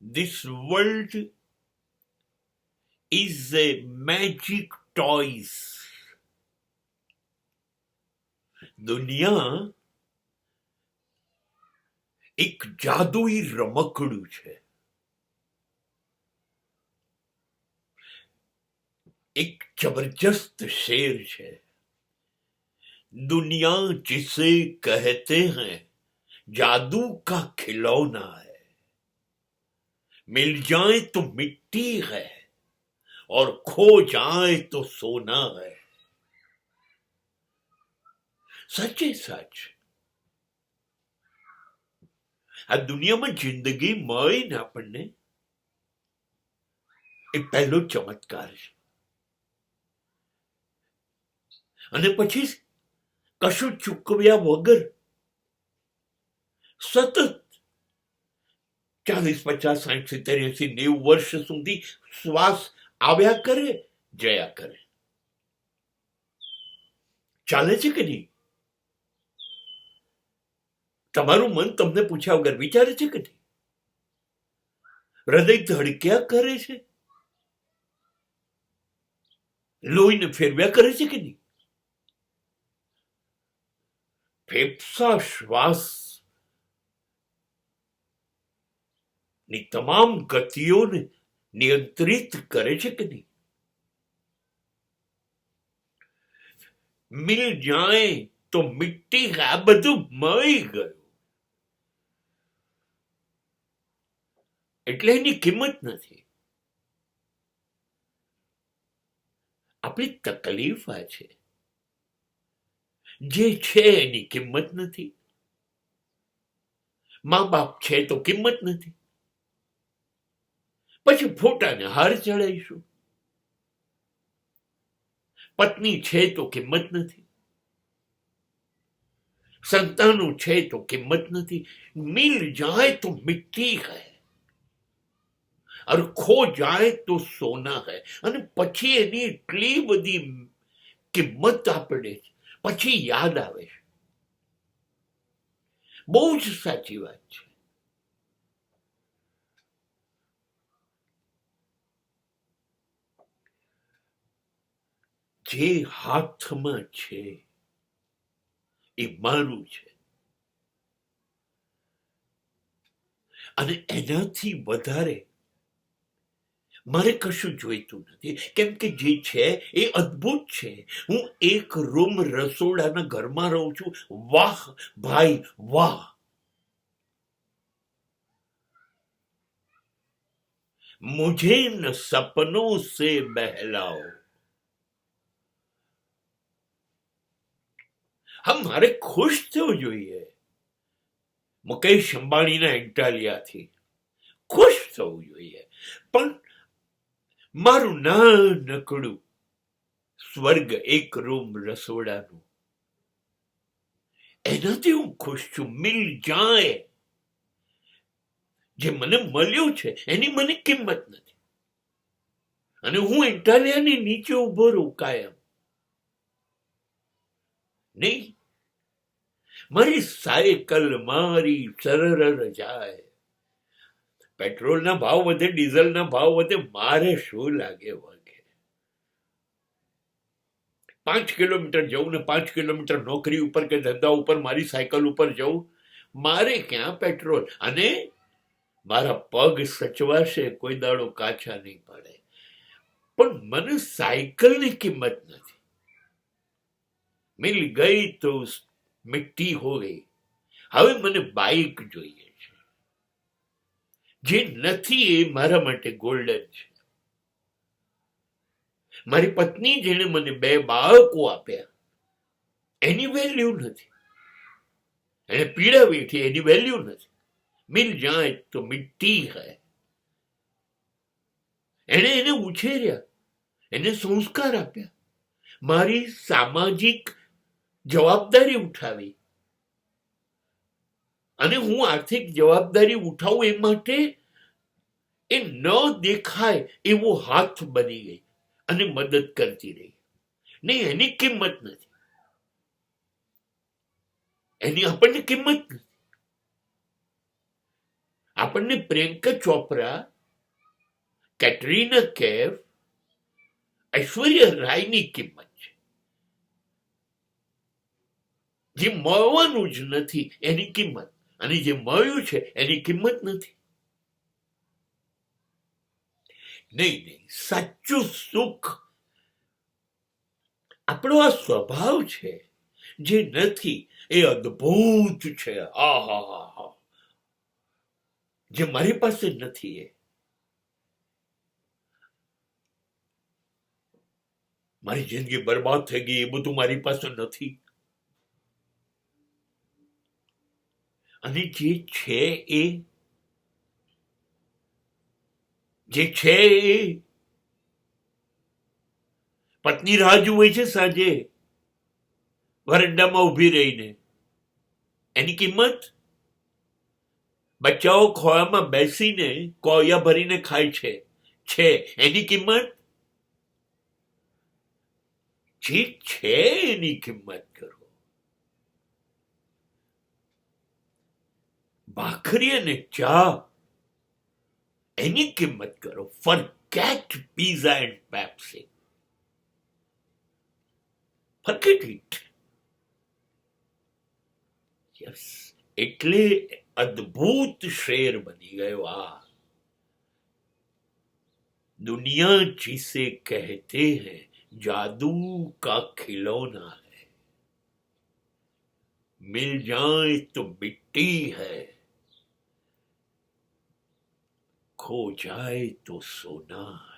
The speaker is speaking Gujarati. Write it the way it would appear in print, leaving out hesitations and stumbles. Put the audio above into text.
This world is a magic toys. દુનિયા એક જાદુઈ રમકડું છે. એક જબરજસ્ત શેર છે. दुनिया जिसे कहते हैं जादू का खिलौना है. मिल जाए तो मिट्टी है और खो जाए तो सोना है. सच्चे सच આ દુનિયામાં જિંદગી મળી ને આપણને એ પહેલો ચમત્કાર છે. અને પછી કશું ચૂકવ્યા વગર સતત 40, 50, 60, 70, 80, 90 વર્ષ સુધી શ્વાસ આવ્યા કરે જયા કરે. ચાલે છે કે નહીં? તમારું મન તમને પૂછ્યા વગર વિચારે છે કે નહીં? હૃદય ધડક્યા કરે છે? લોહીને ફેરવ્યા કરે છે કે નહીં? ફેફસા શ્વાસ ની તમામ ગતિઓને નિયંત્રિત કરે છે કે નહીં? મિલ જાએ તો મિટ્ટી આ બધું મળી ગયું એટલે એની કિંમત નથી. આપણી તકલીફ આ છે, જે છે એની કિંમત નથી. મા બાપ છે તો કિંમત નથી. પછી ફોટાને હાર ચડાવીશું. પત્ની છે તો કિંમત નથી. સંતાનો છે તો કિંમત નથી. મિલ જાય તો મિટ્ટી હૈ और खो जाए तो सोना है. અને પછી એની એટલી બધી કિંમત આપણે પછી યાદ આવે છે. બહુ જ સાચી વાત છે. જે હાથમાં છે એ મારું છે અને એનાથી વધારે મારે કશું જોઈતું નથી. કેમ કે જે છે એ અદ્ભુત છે. હું એક રૂમ રસોડાના ઘરમાં રહું છું. વાહ ભાઈ વાહ. मुझे न सपनों से बहलाओ. हम मारे खुश થવું જોઈએ. મુકેશ અંબાણીના ઇટાલિયાથી ખુશ થવું જોઈએ. પણ મારું નાનકડું સ્વર્ગ એક રૂમ રસોડાનું, એનાથી હું ખુશ છું. મિલ જાય, જે મને મળ્યું છે એની મને કિંમત નથી. અને હું ઇટાલિયાની નીચે ઉભો રહું કાયમ નહીં. મારી સાયકલ મારી સરળ જાય. પેટ્રોલના ભાવ વધે, ડીઝલના ભાવ વધે, મારે શું લાગે વગે. 5 કિલોમીટર જવું ને 5 કિલોમીટર નોકરી ઉપર કે ધંધા ઉપર મારી સાયકલ ઉપર જવું, મારે ક્યાં પેટ્રોલ. અને મારા પગ સચવાશે, કોઈ દાડો કાચા નહીં પડે. પણ મને સાયકલની કિંમત નથી. મિલ ગઈ તો મિટ્ટી હો ગઈ. હવે મને બાઇક જોઈએ છે. જે નથી એ મારા માટે ગોલ્ડન છે. મારી પત્ની જેને મને 2 બાળકો આપ્યા એની વેલ્યુ નથી. એને પીડાવી છે એની વેલ્યુ નથી. મિલ જાય તો મિટ્ટી હૈ. એને ઉછેર્યા, એને સંસ્કાર આપ્યા, મારી સામાજિક જવાબદારી ઉઠાવી. અને હું આર્થિક જવાબદારી ઉઠાવું એ માટે એ ન દેખાય એવો હાથ બની ગઈ અને મદદ કરતી રહી. નહીં, એની કિંમત નથી. એની આપણને કિંમત નથી. આપણને પ્રિયંકા ચોપરા, કેટરીના કૈફ, ઐશ્વર્યા રાયની કિંમત છે. જે મળવાનું જ નથી એની કિંમત, અને જે મળ્યું છે એની કિંમત નથી. નહીં, સાચું સુખ આપણો આ સ્વભાવ છે. જે નથી એ અદ્ભુત છે. આહા, જે મારી પાસે નથી એ મારી જિંદગી બરબાદ થઈ ગઈ, એ બધું મારી પાસે નથી. અને જે છે એ પત્ની રાહ જુએ છે સાંજે વરંડામાં ઉભી રહીને, એની કિંમત. બચ્ચાઓ ખોળામાં બેસીને કોળિયા ભરીને ખાય છે એની કિંમત. જે છે એની કિંમત કરો. ભાખરી અને ચા એની કિંમત કરો. Forget pizza and Pepsi. Forget it. Yes, એટલે अद्भुत शेर बनी गयो. आ दुनिया जिसे कहते हैं जादू का खिलौना है, मिल जाए तो मिट्टी है, खो जाए तो सोना है.